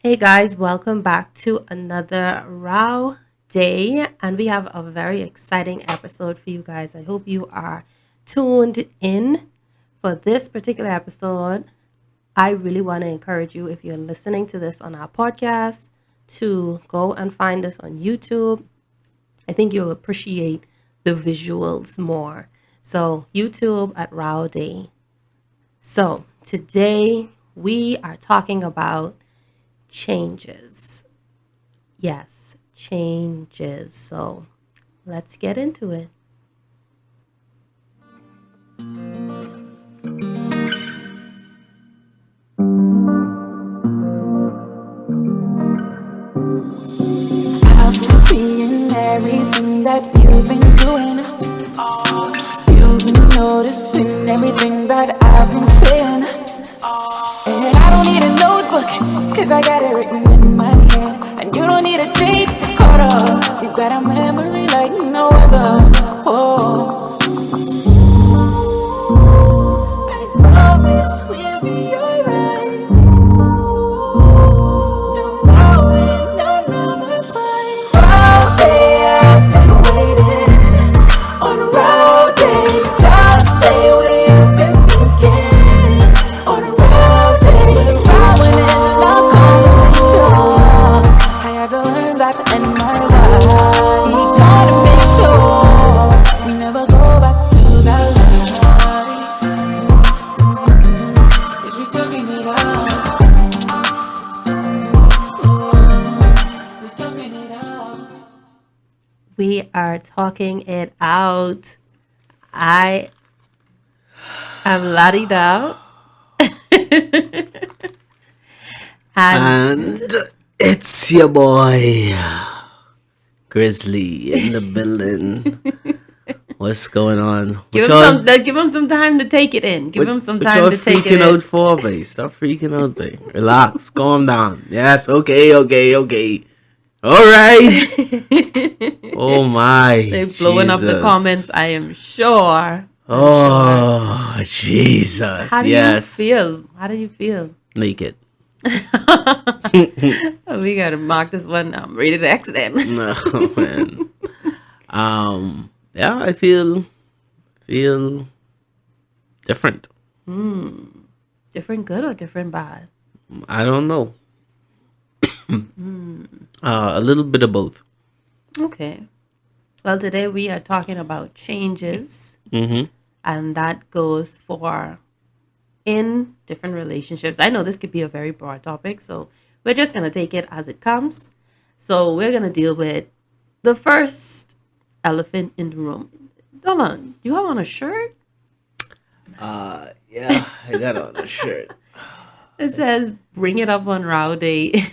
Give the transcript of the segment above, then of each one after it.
Hey guys, welcome back to another Row Day, and we have a very exciting episode for you guys. I hope you are tuned in for this particular episode. I really want to encourage you, if you're listening to this on our podcast, to go and find us on YouTube. I think you'll appreciate the visuals more. So, YouTube at Row Day. So, today we are talking about changes. Yes, changes. So let's get into it. I've been seeing everything that you've been doing. You've been noticing everything that I've been saying. And I don't need a notebook, cause I got it written in my head. And you don't need a tape recorder, you got a memory like no other. Oh, I promise we'll be alright. No knowing, no number five. All day I've been waiting on a road day. Just say what you've been thinking on a road day. But the road when it's a long conversation, I had to learn that to end my life. Gotta make sure we never go back to that life. If we talking it out, we talking it out. We are talking it out. I am Lottie Dow. And And it's your boy, Grizzly, in the building. What's going on? give him some time to take it in. Give him some time to take it freaking in. out for, babe? Stop freaking out, babe. Relax. Calm down. Yes, okay. All right. Oh, my. They're blowing up the Jesus. comments, I am sure. Oh, Jesus. How do Yes. you feel? How do you feel? Naked. We gotta mark this one rated X then. No, man. Yeah, I feel different. Different good or different bad? I don't know. A little bit of both. Okay. Well, today we are talking about changes, Mm-hmm. and that goes for in different relationships. I know this could be a very broad topic, so we're just going to take it as it comes. So we're going to deal with the first elephant in the room. Hold on. Do you have on a shirt? Yeah, I got on a shirt. It says, bring it up on Row Day.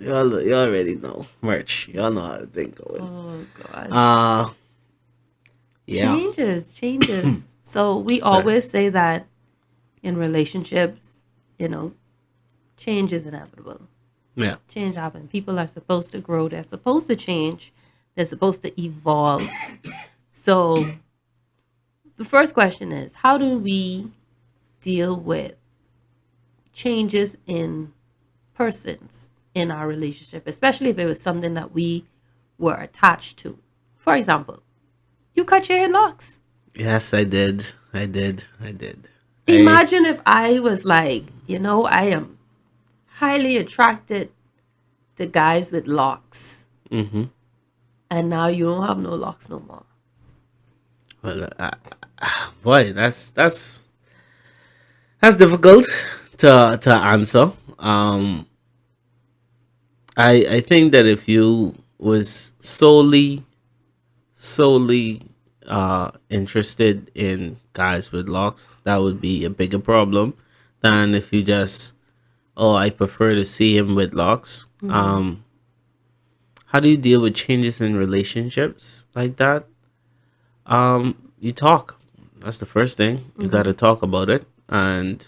You already know merch. Y'all know how to think of it. Oh, gosh. Yeah. Changes. So we Sorry. always say that in relationships, change is inevitable. Yeah. Change happens. People are supposed to grow. They're supposed to change. They're supposed to evolve. So the first question is, how do we deal with changes in persons in our relationship, especially if it was something that we were attached to? For example, you cut your hair locks. Yes, I did. I did. Imagine if I was like, I am highly attracted to guys with locks. Mm-hmm. And now you don't have no locks no more. Well, boy, that's difficult to answer. I think that if you was solely interested in guys with locks, that would be a bigger problem than if you just, I prefer to see him with locks. How do you deal with changes in relationships like that? You talk. That's the first thing. You got to talk about it and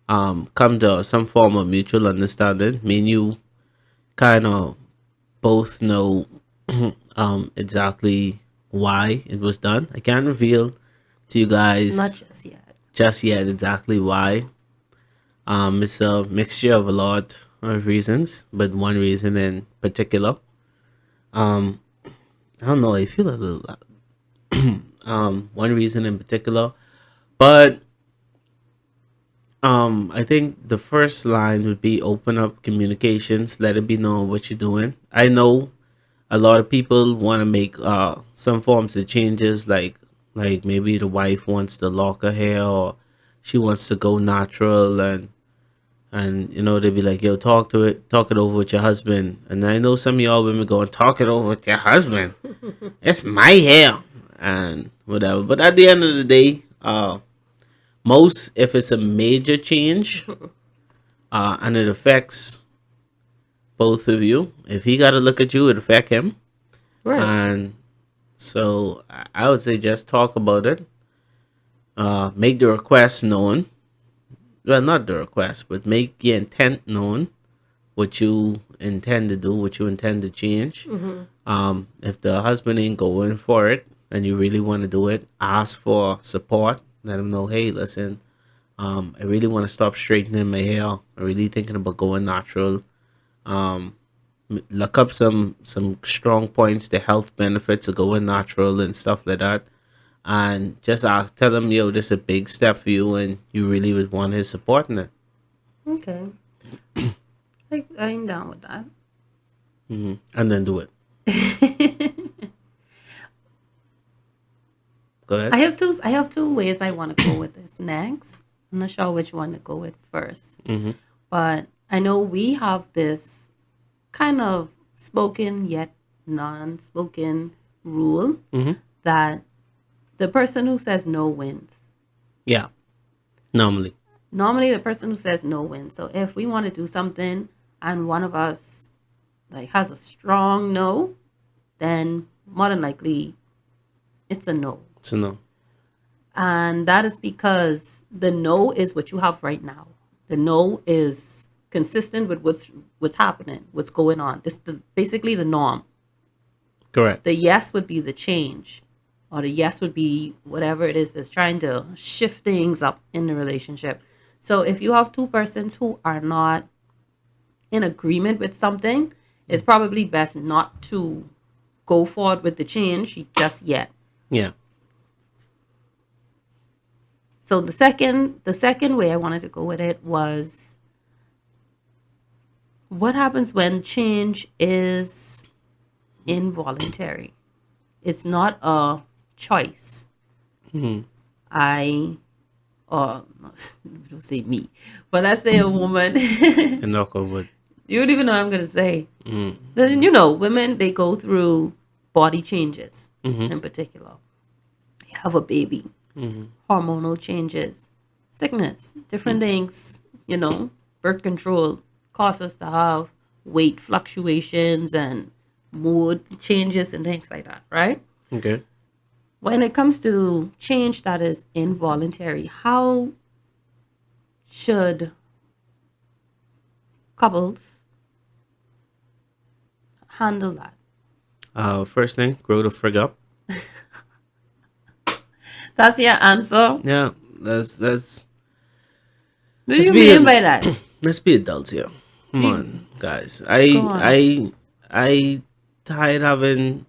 come to some form of mutual understanding. Me and you kind of both know exactly why it was done. I can't reveal to you guys Not just yet. just yet exactly why. It's a mixture of a lot of reasons, but one reason in particular. Um, I don't know. I feel a little loud. One reason in particular, but I think the first line would be open up communications. Let it be known what you're doing. I know a lot of people want to make some forms of changes, like maybe the wife wants to lock her hair, or she wants to go natural, and they be like, yo, talk it over with your husband. And I know some of y'all women going, talk it over with your husband, it's my hair and whatever. But at the end of the day, most, if it's a major change, and it affects both of you, if he got to look at you, it affect him. Right. And so I would say just talk about it. Make the request known. Well, not the request, but make your intent known. What you intend to do, what you intend to change. If the husband ain't going for it and you really want to do it, ask for support. Let him know, hey, listen, I really want to stop straightening my hair. I'm really thinking about going natural. Um, Look up some strong points, the health benefits of going natural and stuff like that, and just tell him, yo, this is a big step for you, and you really would want his support in it. Okay. I'm down with that. And then do it. Go ahead. I have two ways I want to go with this next. I'm not sure which one to go with first. But I know we have this kind of spoken yet non-spoken rule that the person who says no wins. Yeah, normally. Normally the person who says no wins. So if we want to do something and one of us like has a strong no, then more than likely it's a no. So no. And that is because the no is what you have right now. The no is consistent with what's happening, what's going on. It's basically the norm. Correct. The yes would be the change, or the yes would be whatever it is that's trying to shift things up in the relationship. So if you have two persons who are not in agreement with something, it's probably best not to go forward with the change just yet. Yeah. So the second way I wanted to go with it was, what happens when change is involuntary? It's not a choice. Or don't say me, but let's say a woman. And knock on wood. You don't even know what I'm gonna say. Mm. Then, women, they go through body changes in particular. You have a baby, hormonal changes, sickness, different things. Birth control cause us to have weight fluctuations and mood changes and things like that, right? Okay. When it comes to change that is involuntary, how should couples handle that? First thing, grow the frig up. That's your answer. Yeah, that's What do let's you be mean by that? let's be adults here. Come on, guys. Go on. I tired having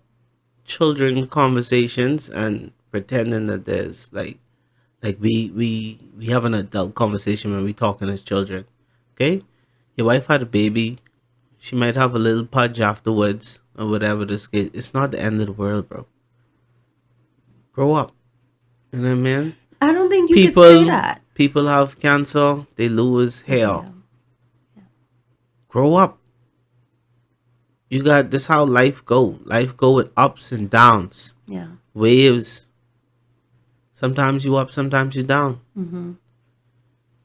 children conversations and pretending that there's like we have an adult conversation when we talking as children. Okay, your wife had a baby. She might have a little pudge afterwards or whatever this case. It's not the end of the world, bro. Grow up. You know what I mean? I don't think you could say that. People have cancer. They lose hair. Yeah. Grow up. You got this. How life go. Life go with ups and downs, Yeah. waves. Sometimes you up, sometimes you down.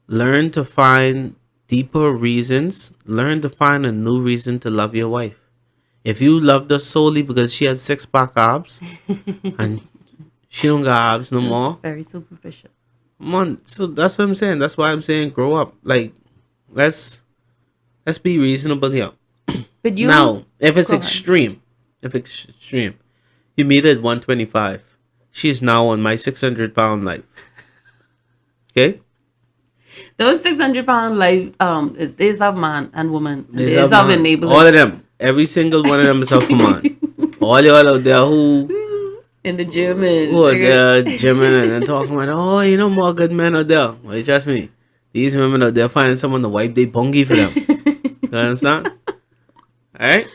Learn to find deeper reasons. Learn to find a new reason to love your wife. If you loved her solely because she had 6-pack abs and she don't got abs no more, Very superficial. come on. So that's what I'm saying. That's why I'm saying grow up. Like, let's be reasonable here. But you Now, if it's Go ahead. extreme, you meet her at 125. She is now on my 600-pound life. Okay? Those 600 pound life is days of man and woman. And There's days a of man. enablers. All of them. Every single one of them is a man. All y'all out there In the gym who are and there gymming and then talking about, oh, you know, more good men out there. Well, trust me. These women out there finding someone to wipe their bungie for them. You understand? Alright?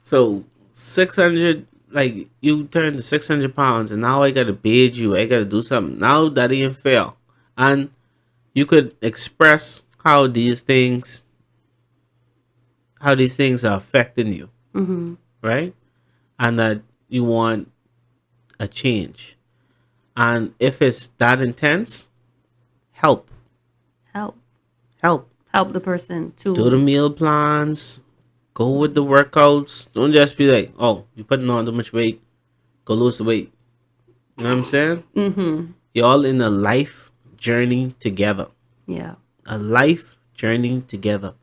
So 600, like you turn to 600 pounds and now I gotta bathe you. I gotta do something. Now that ain't fair. And you could express how these things are affecting you. Right? And that you want a change. And if it's that intense, help. help Help. the person to Do the meal plans. Go with the workouts. Don't just be like, oh, you're putting on too much weight. Go lose the weight. You know what I'm saying? Y'all in a life journey together. yeah. A life journey together.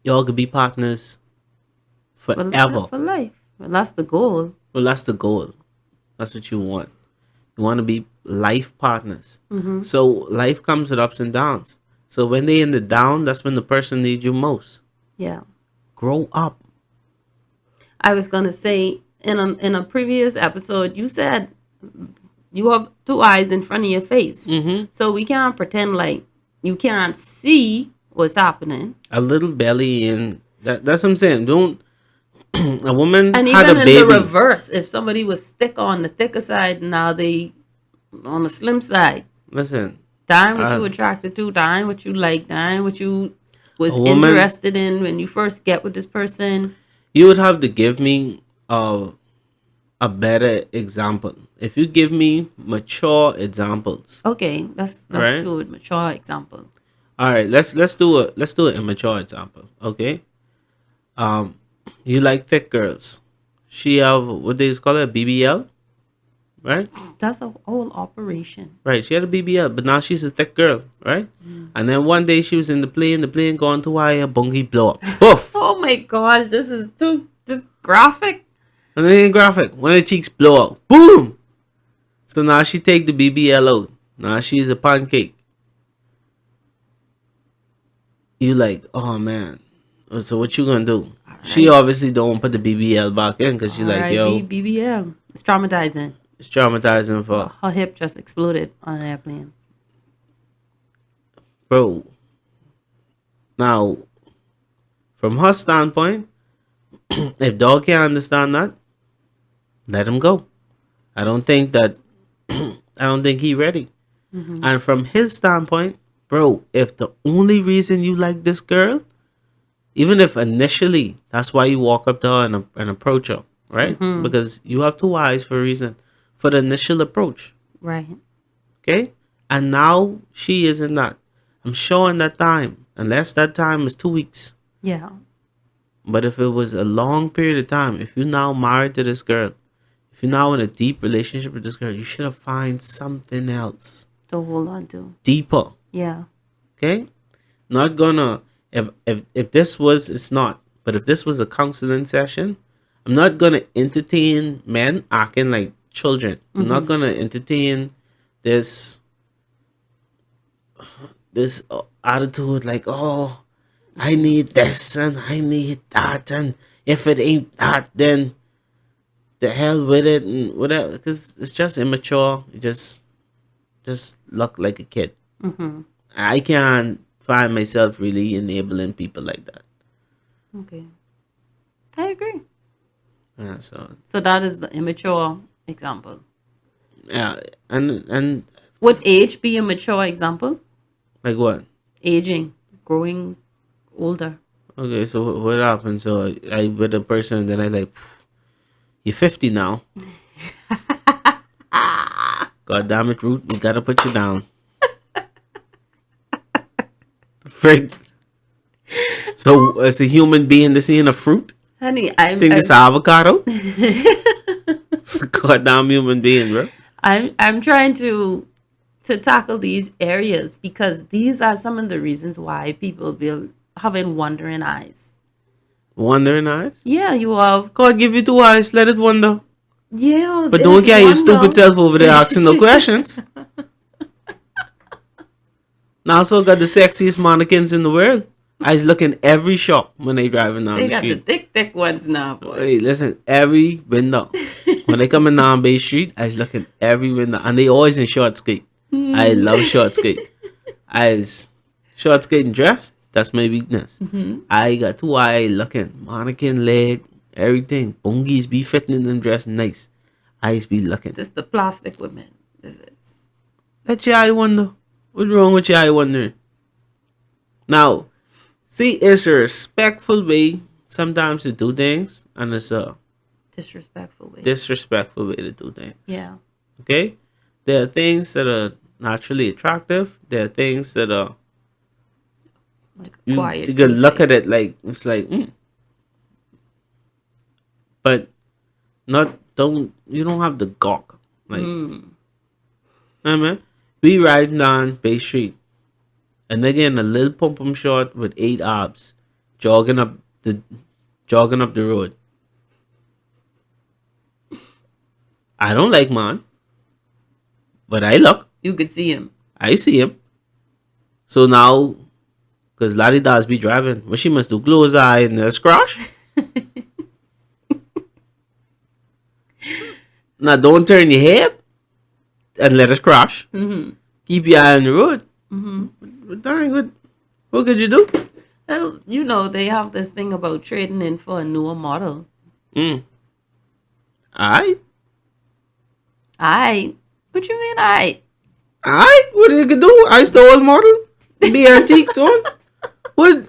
Y'all could be partners forever. For life. Well, that's the goal. Well, that's the goal. That's what you want. You want to be life partners. So life comes with ups and downs. So when they in the down, that's when the person needs you most. Yeah. Grow up. I was gonna say in a previous episode, you said you have two eyes in front of your face, so we can't pretend like you can't see what's happening. A little belly in. That's what I'm saying. Don't. A woman And had even a in baby. the reverse, if somebody was thick on the thicker side, now they on the slim side. Listen, Dying what you attracted to, dying what you like, dying what you was A woman- interested in when you first get with this person. you would have to give me a better example. If you give me mature examples, Okay, let's Right. do a mature example. all right. Let's do a immature example. Okay. You like thick girls. She have what they call it, BBL, right? That's a whole operation. Right. She had a BBL, but now she's a thick girl, right? And then one day she was in the plane gone too high, a bungie blow up. Poof! Oh my gosh, this is too graphic. And then graphic, one of the cheeks blow out. Boom! So now she take the BBL out. Now she's a pancake. You like, oh man. So what you gonna do? She obviously don't put the BBL back in because she like, yo, BBM. It's traumatizing. it's traumatizing for Her hip just exploded on an airplane. bro. Now, from her standpoint, if dog can't understand that, let him go. I don't think he ready. And from his standpoint, bro, if the only reason you like this girl, even if initially that's why you walk up to her and approach her, right? Because you have two eyes for a reason, for the initial approach, Right. okay? And now she isn't that. I'm showing that time, unless that time is 2 weeks. Yeah. But if it was a long period of time, if you're now married to this girl, if you're now in a deep relationship with this girl, you should have find something else To hold on to. deeper. Yeah. Okay, not gonna if this was it's not. But if this was a counseling session, I'm not gonna entertain men acting like children. I'm not gonna entertain this attitude like, oh, I need this and I need that, and if it ain't that, then the hell with it and whatever. Because it's just immature. You just look like a kid. I can't find myself really enabling people like that. Okay. I agree. Yeah, so So that is the immature example. yeah, and Would age be a mature example? like what? Aging, growing older. Okay, so what happened? So I with a person that I like, you're 50 now. God damn it, Root, we gotta put you down. Frick. So as a human being, this ain't a fruit. Honey, Think it's an avocado? It's a goddamn human being, bro. I'm trying to tackle these areas because these are some of the reasons why people be having wandering eyes. Wondering eyes? Yeah, you have. God give you two eyes, let it wonder. Yeah, But it don't is get your wonder. stupid self over there asking no questions. Now also got the sexiest mannequins in the world. I was looking every shop when they driving down They the got the street. thick ones now, boy. Hey, listen, every window. When they come in down Bay Street, I was looking every window, and they always in short skirt. I love short skirt. I was short skirt and dress. That's my weakness. I got two eye looking mannequin leg, everything. Bungies be fitting in them dress nice. I used be looking. This the plastic women. This is. Let your eye wonder. What's wrong with your eye wondering? Now, see, it's a respectful way sometimes to do things, and it's a Disrespectful way. disrespectful way to do things. Yeah. Okay? There are things that are naturally attractive. There are things that are Like you quiet. can look at it like it's like, but not don't you don't have the gawk like. I mean, we riding down Bay Street, and they're getting a little pum pum short with 8 abs, jogging up the jogging up the road. I don't like man, but I look, You could see him. I see him. So now, because Lottie does be driving, what she must do, close her eye and scratch. Now don't turn your head and let us crash. Keep your eye on the road. But darn good. What could you do? Well, you know, they have this thing about trading in for a newer model. Alright. What you mean, I? Alright. What you could do? I stole model. Be antique soon. What?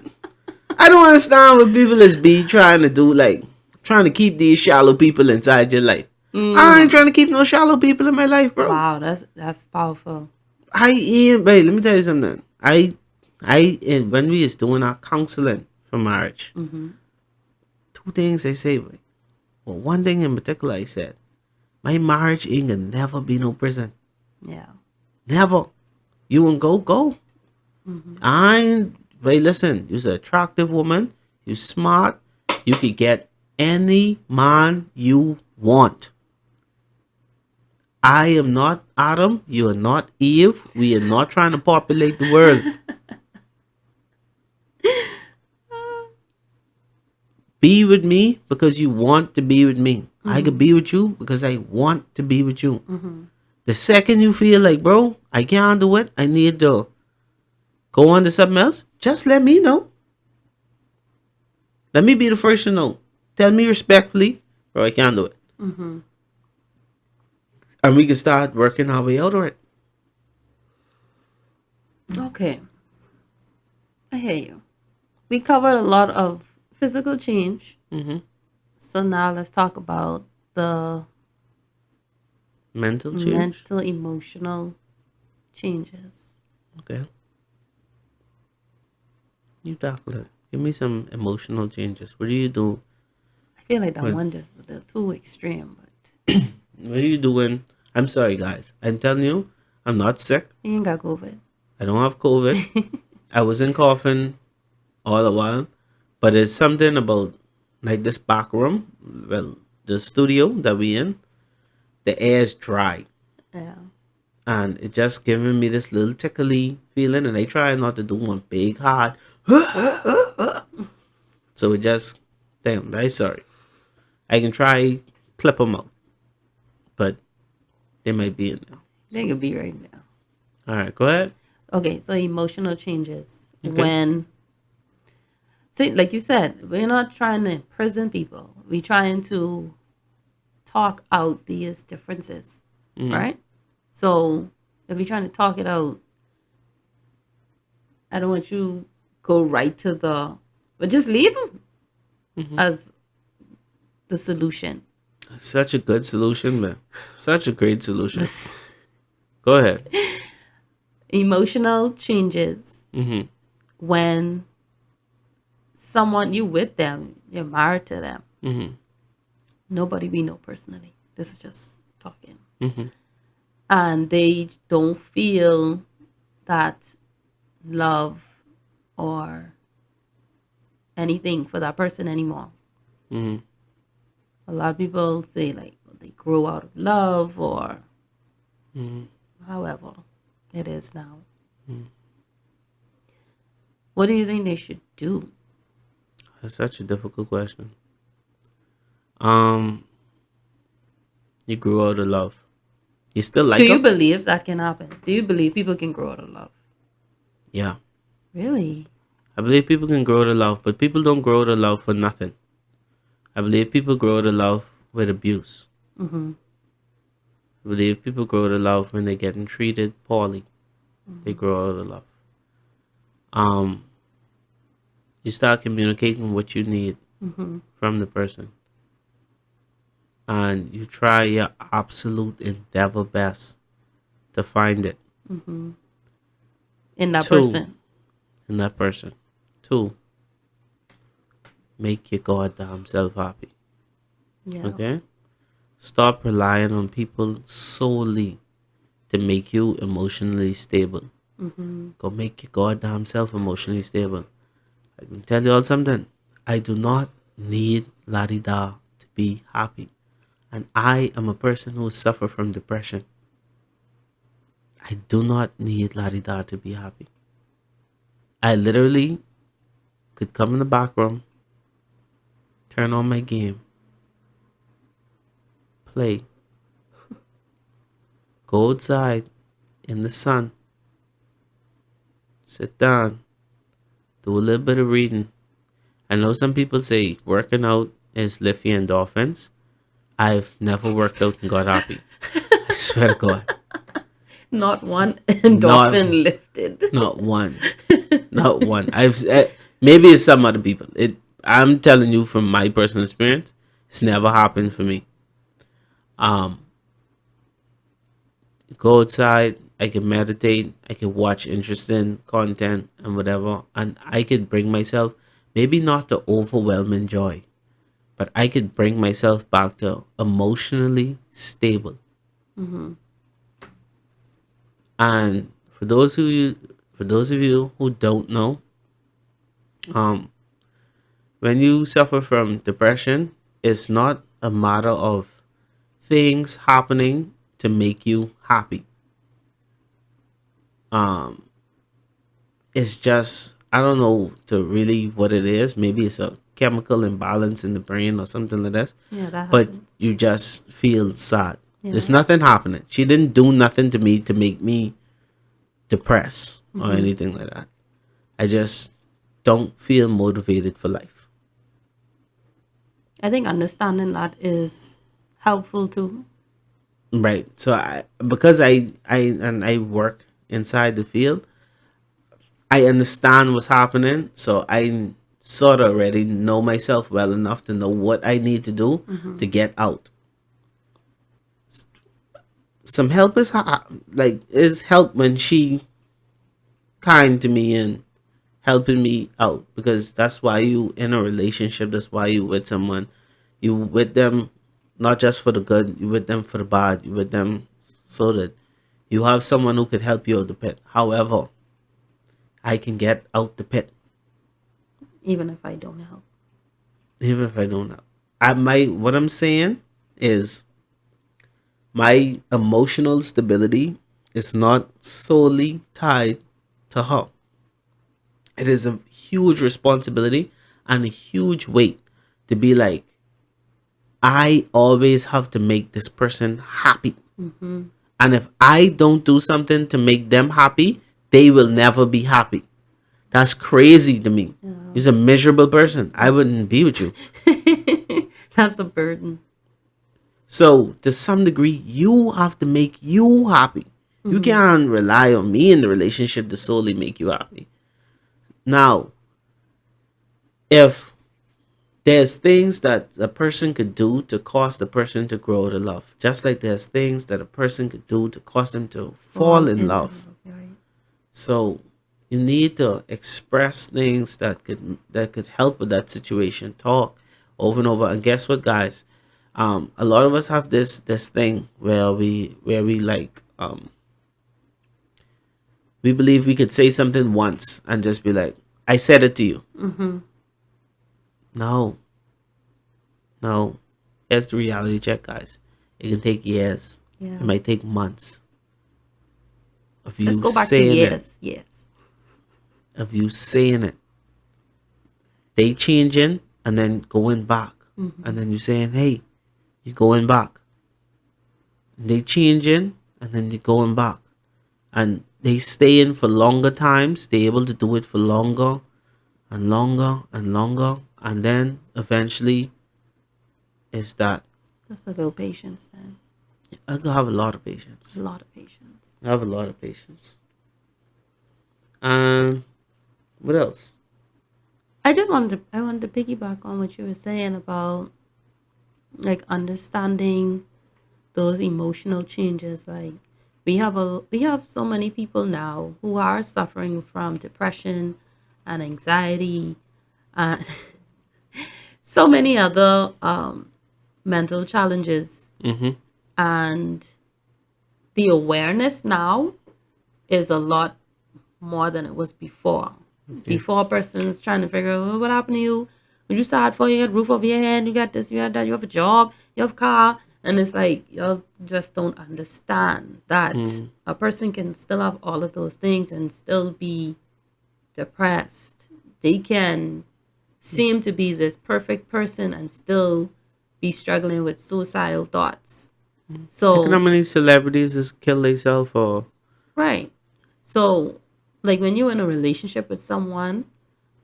I don't understand what people is be trying to do, like trying to keep these shallow people inside your life. I ain't trying to keep no shallow people in my life, bro. Wow, that's powerful. Wait, let me tell you something. When we is doing our counseling for marriage, 2 things I say. Well, one thing in particular I said, my marriage ain't gonna never be no prison. Yeah. Never. You want go. I ain't. Wait, listen. You're an attractive woman. You smart. You could get any man you want. I am not Adam. You are not Eve. We are not trying to populate the world. Be with me because you want to be with me. I could be with you because I want to be with you. The second you feel like, bro, I can't do it, I need to go on to something else, just let me know. Let me be the first to know. Tell me respectfully, bro, I can't do it. And we can start working our way out of it. Okay. I hear you. We covered a lot of physical change. So now let's talk about the Mental change. mental, emotional changes. Okay. You tackle it. Give me some emotional changes. What do you do? I feel like that Right. one just a little too extreme, but What are you doing? I'm sorry, guys. I'm telling you, I'm not sick. you ain't got COVID. I don't have COVID. I wasn't coughing all the while, but it's something about like this back room, well, the studio that we in, the air is dry, Yeah. and it just giving me this little tickly feeling, and I try not to do one big hard. So it just, damn, I'm sorry. I can try clip them out, but they might be in there. They could be right now. All right, go ahead. Okay, so emotional changes Okay. when, see, like you said, we're not trying to imprison people. We're trying to talk out these differences, right? So if we're trying to talk it out, I don't want you go right to but just leave them as the solution. Such a good solution, man. Such a great solution. Go ahead. Emotional changes Mm-hmm. when someone you with them, you're married to them. Mm-hmm. Nobody we know personally. This is just talking. Mm-hmm. And they don't feel that love or anything for that person anymore. Mm-hmm. A lot of people say like they grow out of love or however it is now. What do you think they should do? That's such a difficult question. Um, you grew out of love. You still Do like you them? believe that can happen? Do you believe people can grow out of love? Yeah. Really? I believe people can grow to love, but people don't grow to love for nothing. I believe people grow to love with abuse. Mm-hmm. I believe people grow to love when they're getting treated poorly. They grow out of love. Um, you start communicating what you need Mm-hmm. from the person, and you try your absolute endeavor best to find it. Mm-hmm. In that Two, person. in that person. Two, make your goddamn self happy. Yeah. Okay? Stop relying on people solely to make you emotionally stable. Mm-hmm. Go make your goddamn self emotionally stable. I can tell you all something. I do not need la di da to be happy. And I am a person who suffer from depression. I do not need la di da to be happy. I literally could come in the back room, turn on my game, play, go outside in the sun, sit down, do a little bit of reading. I know some people say working out is lift your endorphins. I've never worked out and got happy. I swear to God. Not one Not endorphin lifted. not one. Not one. Maybe it's some other people. I'm telling you from my personal experience, it's never happened for me. Um Go outside, I can meditate, I can watch interesting content and whatever, and I could bring myself maybe not to overwhelming joy, but I could bring myself back to emotionally stable. Mm-hmm. And for those of you who don't know, um, when you suffer from depression, it's not a matter of things happening to make you happy. Um, it's just I don't know to really what it is. Maybe it's a chemical imbalance in the brain or something like that. Yeah, that But happens. you just feel sad. Yeah. There's nothing happening. She didn't do nothing to me to make me depressed or Mm-hmm. anything like that. I just don't feel motivated for life. I think understanding that is helpful too. Right. So because I work inside the field, I understand what's happening. So I sort of already know myself well enough to know what I need to do Mm-hmm. to get out. Some help is is help when she kind to me and helping me out, because that's why you in a relationship. That's why you with someone. You with them not just for the good. You with them for the bad. You with them so that you have someone who could help you out the pit. However, I can get out the pit Even if I don't help. even if I don't know. What I'm saying is my emotional stability is not solely tied to her. It is a huge responsibility and a huge weight to be like, I always have to make this person happy. Mm-hmm. And if I don't do something to make them happy, they will never be happy. That's crazy to me. Yeah. You're a miserable person. I wouldn't be with you. That's a burden. So, to some degree, you have to make you happy. You Mm-hmm. can't rely on me in the relationship to solely make you happy. Now, if there's things that a person could do to cause the person to grow to love, just like there's things that a person could do to cause them to fall Fall in into love. love. Right. So you need to express things that could help with that situation. Talk over and over. And guess what, guys? A lot of us have this thing where we like we believe we could say something once and just be like, I said it to you. Mm-hmm. No, no. That's the reality check, guys. It can take years. Yeah. It might take months of Let's you go back to saying it. yes. Yes. of you saying it. They changing and then going back. And then you saying, hey, you going back. They changing and then they going back. And they staying for longer times. They able to do it for longer and longer and longer. And then eventually it's that That's a little patience then. I could have a lot of A patience. lot of patience. I have a lot of patience. And what else? I wanted to piggyback on what you were saying about like understanding those emotional changes. Like we have so many people now who are suffering from depression and anxiety and so many other mental challenges, Mm-hmm. and the awareness now is a lot more than it was before. Okay. Before, a person's trying to figure out, "Oh, what happened to you? When you start for you got a roof over your head, you got this, you got that, you have a job, you have a car," and it's like y'all just don't understand that Mm. a person can still have all of those things and still be depressed. They can seem to be this perfect person and still be struggling with suicidal thoughts. Look at how So, many celebrities just kill themselves or right. So, like when you're in a relationship with someone,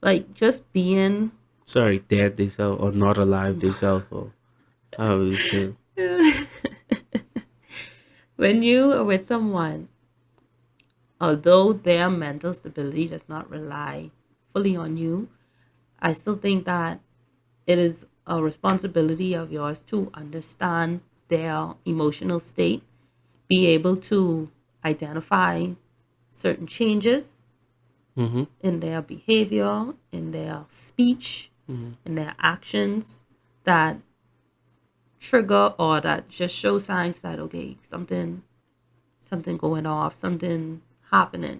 like just being sorry, dead themselves or not alive themselves or how you say. when you are with someone, although their mental stability does not rely fully on you, I still think that it is a responsibility of yours to understand their emotional state, be able to identify certain changes Mm-hmm. in their behavior, in their speech, in their actions that trigger or that just show signs that okay, something going off, something happening.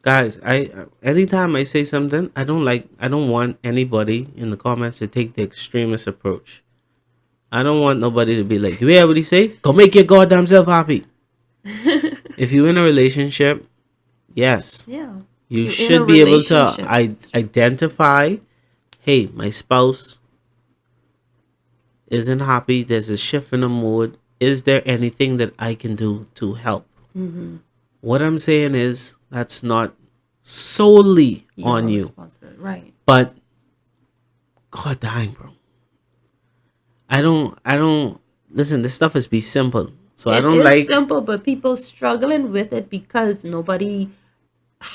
Guys, I anytime I say something, I don't want anybody in the comments to take the extremist approach. I don't want nobody to be like, you hear what he say? Go make your goddamn self happy. If you're in a relationship, yes, Yeah. you You in a should be able to relationship. identify, hey, my spouse isn't happy. There's a shift in the mood. Is there anything that I can do to help? What I'm saying is that's not solely on Your you, responsibility. Right. but god dang, bro. I don't listen. This stuff is be simple, so I It don't is like. simple, but people struggling with it because nobody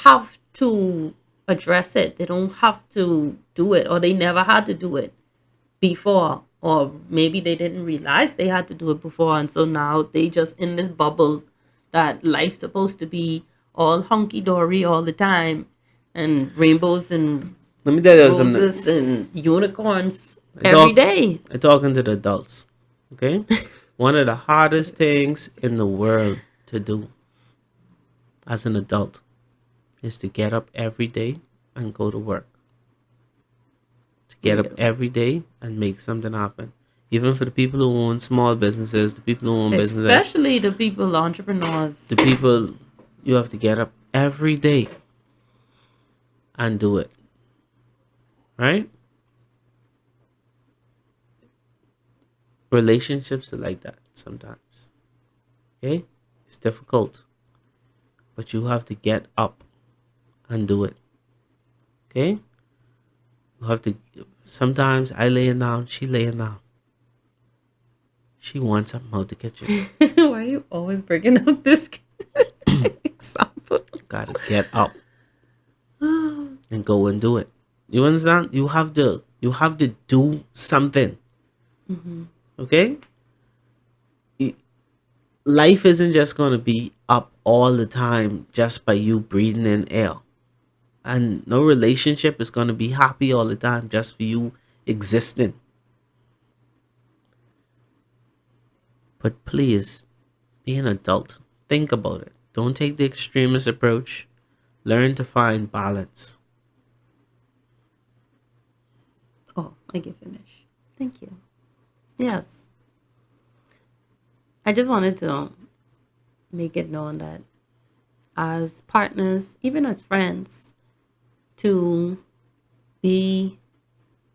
have to address it. They don't have to do it, or they never had to do it before, or maybe they didn't realize they had to do it before, and so now they just in this bubble that life's supposed to be all hunky dory all the time, and rainbows and Let me tell you something. roses and unicorns I every talk. day. I talking to the adults. Okay, one of the To hardest the things adults. in the world to do as an adult is to get up every day and go to work. To get up Real. every day and make something happen. Even for the people who own small businesses, the people who own businesses, Especially the people, the entrepreneurs. people, you have to get up every day and do it. Right? Relationships are like that sometimes. Okay? It's difficult, but you have to get up and do it. Okay? You have to. Sometimes I laying down, she laying down. She wants something out the kitchen. Why are you always bringing up this example? Gotta get up and go and do it. You understand? You have to do something. Okay? Y- Life isn't just gonna be up all the time just by you breathing in air. And no relationship is gonna be happy all the time just for you existing. But please be an adult. Think about it. Don't take the extremist approach. Learn to find balance. Oh, I can finish. Thank you. Yes. I just wanted to make it known that as partners, even as friends, to be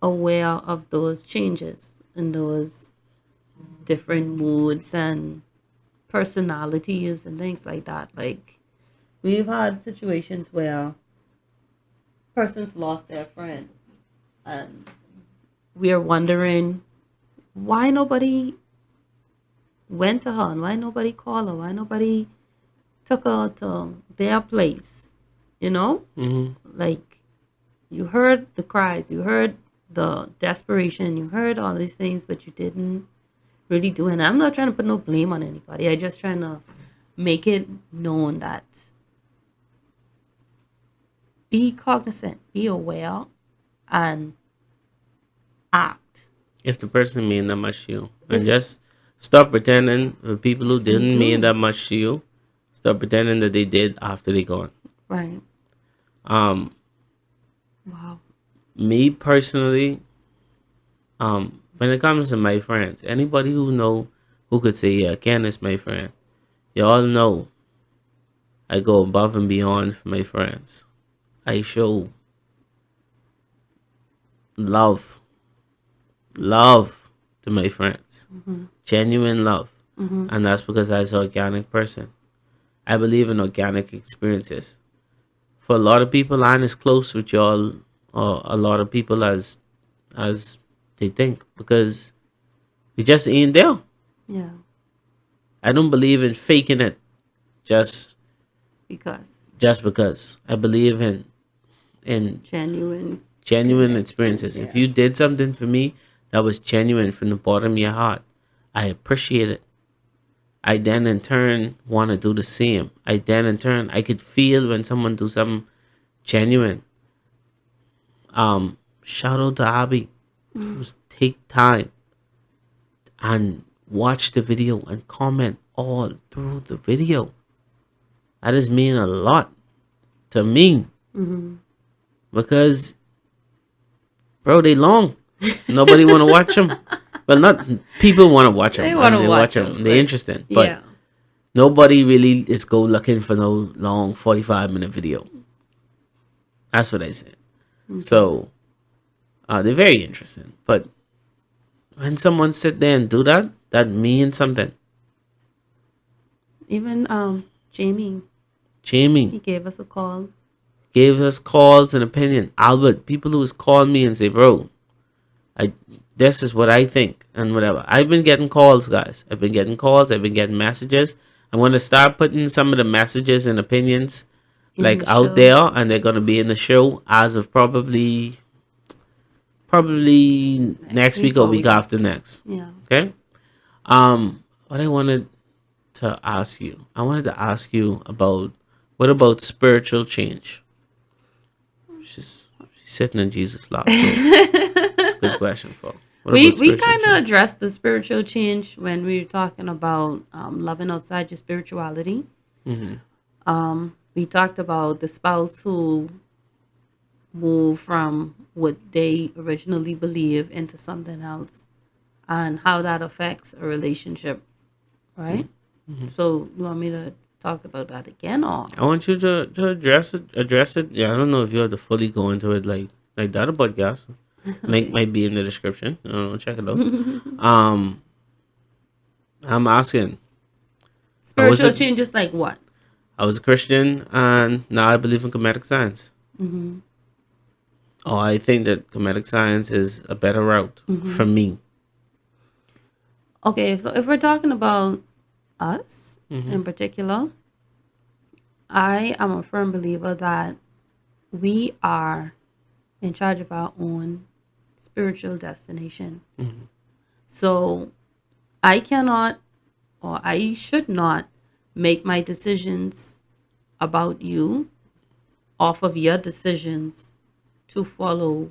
aware of those changes and those different moods and personalities and things like that. Like, we've had situations where persons lost their friend and we're wondering why nobody went to her and why nobody called her, why nobody took her to their place, you know? Like, you heard the cries, you heard the desperation, you heard all these things, but you didn't really do it. And I'm not trying to put no blame on anybody. I just trying to make it known that be cognizant, be aware, and act. If the person mean that much to you, and just stop pretending with people who didn't mean that much to you. Stop pretending that they did after they gone. Right. Um, Wow. Me personally, when it comes to my friends, anybody who could say, yeah, Ken is my friend, you all know I go above and beyond for my friends. I show love to my friends, genuine love, and that's because I'm an organic person. I believe in organic experiences. For a lot of people, I'm as close with y'all, or a lot of people as they think, because we just ain't there. Yeah. I don't believe in faking it just Because I believe in genuine experiences. yeah. If you did something for me that was genuine from the bottom of your heart, I appreciate it. I then in turn want to do the same. I then in turn I could feel when someone do something genuine. Shout out to Abby. Just take time and watch the video and comment all through the video. That does mean a lot to me. Because, bro, they long. Nobody want to watch them. Well, not people want to watch them. They want to watch them. them. They're interesting. But yeah. nobody really is go looking for no long 45-minute video. That's what I said. So, they're very interesting. But when someone sit there and do that, that means something. Even Jamie, Jamie he gave us a call. gave us calls and opinion. Albert, people who has called me and say, bro, this is what I think and whatever. I've been getting calls, guys. I've been getting calls. I've been getting messages. I'm going to start putting some of the messages and opinions like out show. there, and they're going to be in the show as of probably next week or week after next. Yeah. Okay. What I wanted to ask you, about what about spiritual change? She's sitting in Jesus' lap. So it's a good question, for. We kind of addressed the spiritual change when we were talking about loving outside your spirituality. We talked about the spouse who moved from what they originally believe into something else, and how that affects a relationship, right? So you want me to talk about that again, or I want you to address it. Yeah, I don't know if you have to fully go into it like that about gas. Link might be in the description. I don't know, check it out. I'm asking. spiritual changes like what? I was a Christian and now I believe in comedic science. Oh, I think that comedic science is a better route for me. Okay, so if we're talking about us in particular, I am a firm believer that we are in charge of our own spiritual destination. So I cannot, or I should not, make my decisions about you off of your decisions to follow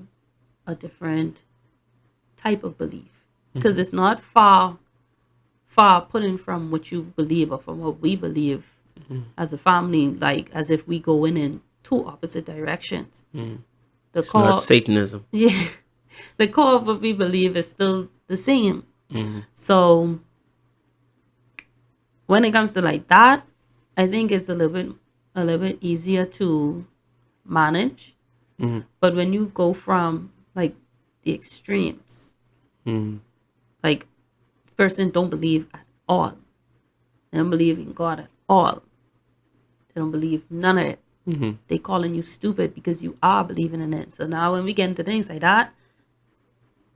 a different type of belief, because it's not far putting from what you believe or from what we believe as a family, like as if we go in two opposite directions. The It's not Satanism. yeah, the core of what we believe is still the same. So when it comes to like that, I think it's a little bit easier to manage, But when you go from like the extremes, like this person don't believe at all. They don't believe in God at all. They don't believe none of it. They calling you stupid because you are believing in it. So now when we get into things like that,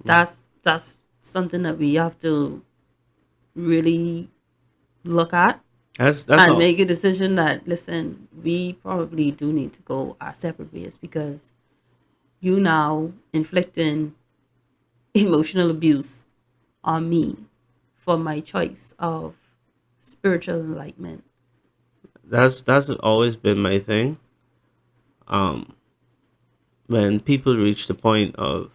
that's something that we have to really look at That's and all. make a decision that, listen, we probably do need to go our separate ways because you now inflicting emotional abuse on me for my choice of spiritual enlightenment. That's always been my thing. When people reach the point of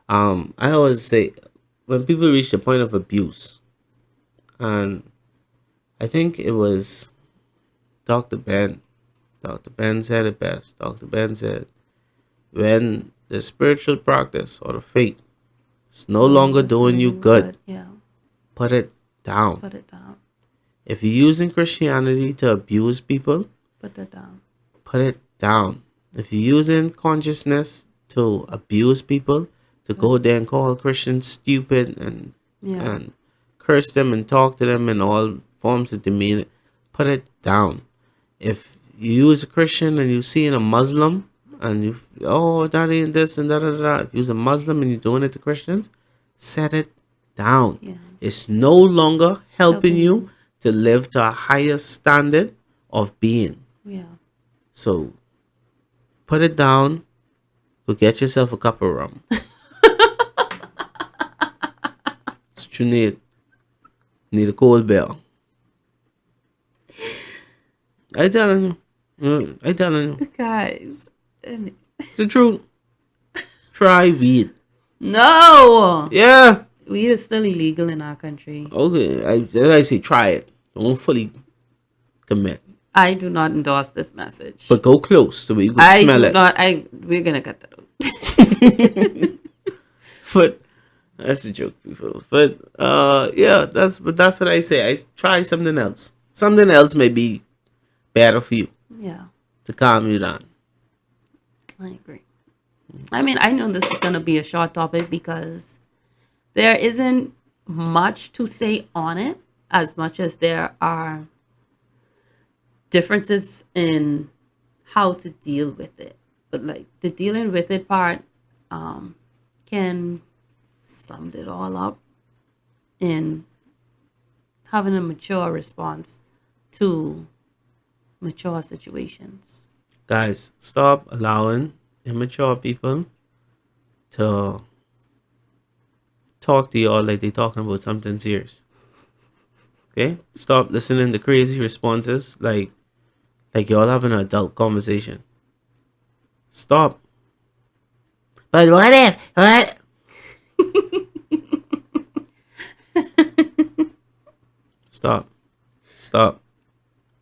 I always say when people reach the point of abuse, and I think it was Dr. Ben. Dr. Ben said it best. Dr. Ben said, when the spiritual practice or the faith is no longer doing you good, Yeah, put it down. put it down. If you're using Christianity to abuse people, Put it down. put it down. If you're using consciousness to abuse people, to go there and call Christians stupid Yeah. and curse them and talk to them in all forms of demeanor, put it down. If you use a Christian and you see a Muslim and you, oh, that ain't this and da. If you use a Muslim and you're doing it to Christians, set it down. Yeah. It's no longer helping Helping you to live to a higher standard of being. Yeah. So put it down. Go get yourself a cup of rum. That's what you need. Need a cold beer. I telling you. I telling you. Guys. It's the truth. Try weed. No! Yeah. Weed is still illegal in our country. Okay. I say try it. Don't fully commit. I do not endorse this message. But go close to where you can I smell do it. not. We're gonna cut that out. But that's a joke, people. But yeah, that's what I say. I try something else. Something else may be better for you Yeah, to calm you down. I agree. I mean, I know this is gonna be a short topic because there isn't much to say on it, as much as there are differences in how to deal with it. But like the dealing with it part can sum it all up in having a mature response to mature situations. Guys, stop allowing immature people to talk to y'all like they talking about something serious. Okay? Stop listening to crazy responses like y'all having an adult conversation. Stop. But what if? What? Stop. Stop.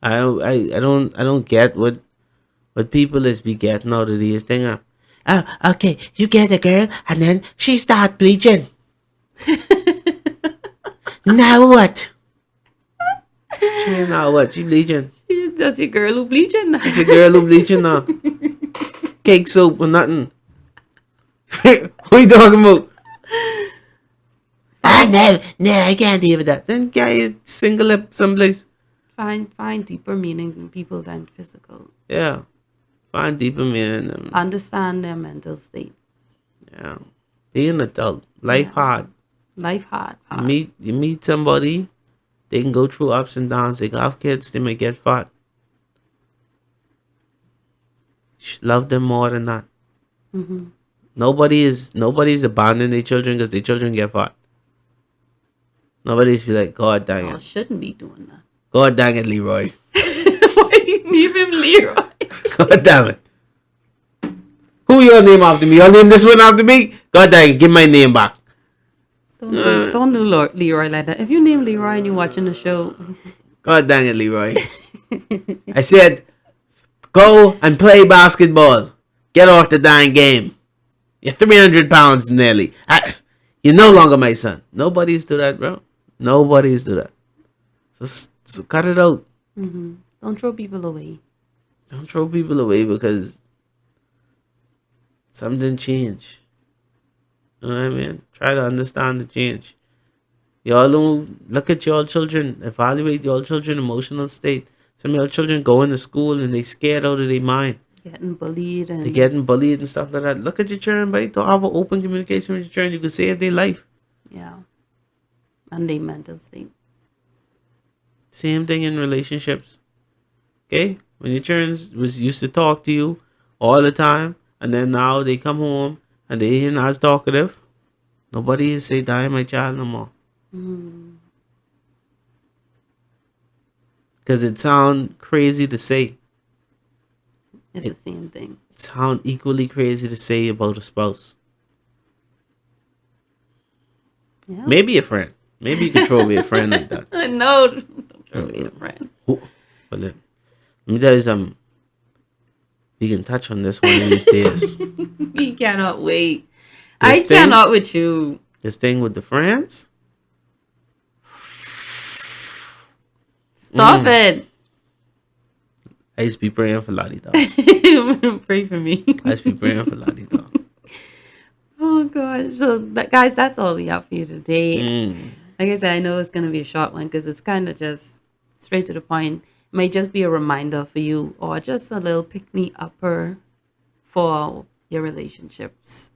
I don't get what people is be getting out of these things. Oh, okay, you get a girl and then she start bleaching. Now what? She now what? She bleaching. That's your girl who bleaching. It's a girl who bleaching now. Cake soap or nothing. What you talking about? Ah, no, I can't deal with that. Then guy single up someplace. Find deeper meaning in people than physical. Yeah. Find deeper meaning in them. Understand their mental state. Yeah. Be an adult. Life hard. Life hard. You meet somebody, they can go through ups and downs. They can have kids, they may get fat. Love them more than that. Nobody's abandoning their children because their children get fat. Nobody's be like, God dang Y'all it. shouldn't be doing that. God dang it, Leroy. Why you name him Leroy? God damn it. Who your name after me? Y'all name this one after me? God dang it, give my name back. Don't do Leroy like that. If you name Leroy and you're watching the show, God dang it, Leroy. I said, go and play basketball. Get off the dang game. You're 300 pounds nearly. You're no longer my son. Nobody's do that, bro. Nobody's do that. So cut it out. don't throw people away. Don't throw people away because Something change. You know what I mean? Try to understand the change. Y'all don't look at your children, evaluate your children emotional state. Some of your children go into school and they scared out of their mind. Getting bullied They're and getting bullied and stuff like that. Look at your children, right? Don't have an open communication with your children. You can save their life. yeah, and their mental state. Same thing in relationships. Okay? When your children was used to talk to you all the time, and then now they come home and they ain't as talkative, nobody is say, die my child no more. Because it sound crazy to say. It's the same thing. It sound equally crazy to say about a spouse. Yeah. Maybe a friend. Maybe you could throw away a friend like that. No, don't throw away a friend. But let me tell you something. We can touch on this one of these days. He cannot wait. This I thing- cannot with you. This thing with the friends. Stop it. I used to be praying for Lottie dog. Pray for me. I used to be praying for Lottie dog. Oh gosh. So guys, that's all we have for you today. Mm. Like I said, I know it's gonna be a short one because it's kind of just straight to the point. It may just be a reminder for you or just a little pick-me-upper for your relationships.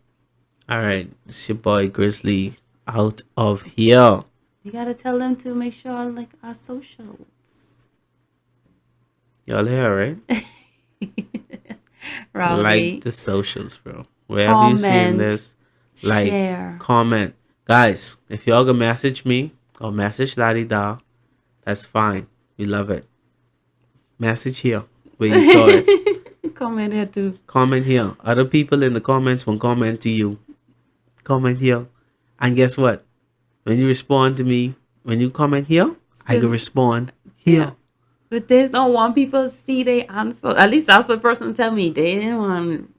All right, it's your boy Grizzly out of here. You gotta tell them to make sure like our socials. Y'all here, right? Roaw Like Day, the socials, bro. Wherever you seeing comment, this, like, share. comment. Guys, if y'all gonna message me or message Lottie dog, that's fine. We love it. Message here where you saw it. Comment here too. Comment here. Other people in the comments will comment to you. Comment here. And guess what? When you respond to me, when you comment here, I can respond here. Yeah. But they don't want people to see their answer. At least that's what person tell me. They don't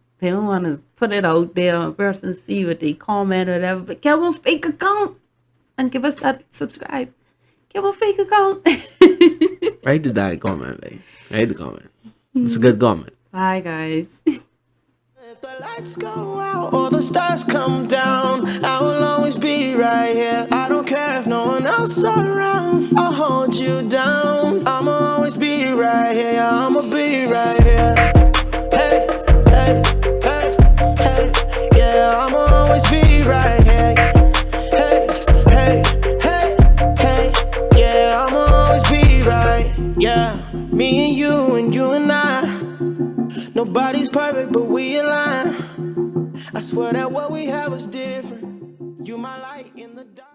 want to put it out there. A person see what they comment or whatever. But get one fake account and give us that subscribe. Get one fake account. Write the damn comment, babe. Write the comment. It's a good comment. Bye guys. If the lights go out or the stars come down, I will always be right here. I don't care if no one else around. I'll hold you down. I'ma always be right here. Yeah, I'ma be right here. Hey, hey, hey, hey. Yeah, I'ma always be right here. Hey, hey, hey, hey. Yeah, I'ma always be right. Yeah, me and you and I. Nobody's perfect, but we align. I swear that what we have is different. You my light in the dark.